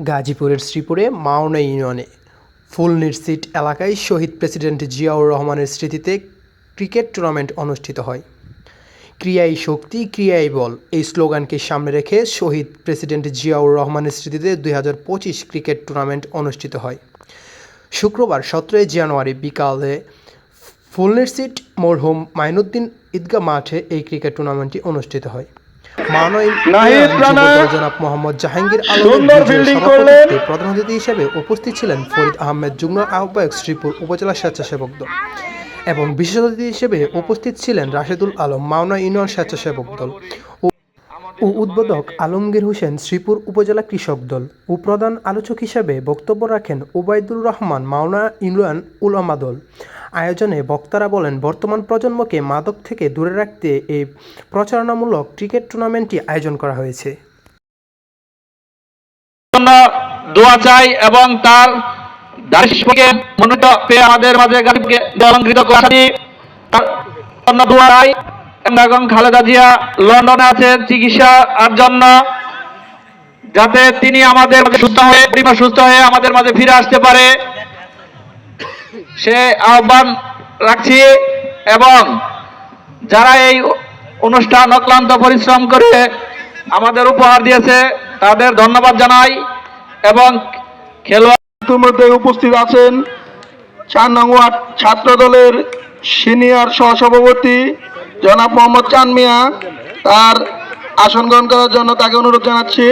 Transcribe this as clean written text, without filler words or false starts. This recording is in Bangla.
গাজীপুরের শ্রীপুরে মাওনা ইউনিয়নে ফুলনিরসিট এলাকায় শহীদ প্রেসিডেন্ট জিয়াউর রহমানের স্মৃতিতে ক্রিকেট টুর্নামেন্ট অনুষ্ঠিত হয়। ক্রিয়াই শক্তি, ক্রিয়াই বল এই স্লোগানকে সামনে রেখে শহীদ প্রেসিডেন্ট জিয়াউর রহমানের স্মৃতিতে 2025 ক্রিকেট টুর্নামেন্ট অনুষ্ঠিত হয়। শুক্রবার 17 জানুয়ারি বিকালে ফুলনিরসিট মরহুম মাইনুদ্দিন ঈদগাহ মাঠে এই ক্রিকেট টুর্নামেন্টটি অনুষ্ঠিত হয়। জনাব মোহাম্মদ জাহাঙ্গীর আলমের সভাপতিত্বে প্রধান অতিথি হিসেবে উপস্থিত ছিলেন ফরিদ আহমেদ যুগ্ম আহ্বায়ক শ্রীপুর উপজেলা স্বেচ্ছাসেবক দল এবং বিশেষ অতিথি হিসেবে উপস্থিত ছিলেন রাশেদুল আলম মাওনা ইউনিয়ন স্বেচ্ছাসেবক দল ও উদ্বোধক আলমগীর হোসেন শ্রীপুর উপজেলা কৃষক দল ও প্রধান আলোচক হিসেবে বক্তব্য রাখেন ওবায়দুর রহমান মাওনা ইউনিয়ন উলামা দল। আয়োজনে বক্তারা বলেন, বর্তমান প্রজন্মকে মাদক থেকে দূরে রাখতে এই প্রচারণামূলক ক্রিকেট টুর্নামেন্টটি আয়োজন করা হয়েছে। দোয়া চাই এবং তার দার্শনিককে মনোনীত পেয়ে আমাদের মাঝে গালিবকে অলঙ্কৃত করা দোয়া চাই। এবং খালেদা জিয়া লন্ডনে আছেন চিকিৎসার জন্য, যাতে তিনি আমাদের সুস্থ হয়ে আমাদের মাঝে ফিরে আসতে পারে সে আহ্বান রাখছি। এবং যারা এই অনুষ্ঠান অক্লান্ত পরিশ্রম করে আমাদের উপহার দিয়েছে তাদের ধন্যবাদ জানাই। এবং খেলোয়াড়দের মধ্যে উপস্থিত আছেন 4 নং ওয়ার্ড ছাত্র দলের সিনিয়র সহসভাপতি জনাব মোহাম্মদ চান মিয়া, তার আসন গ্রহণ করার জন্য তাকে অনুরোধ জানাচ্ছি।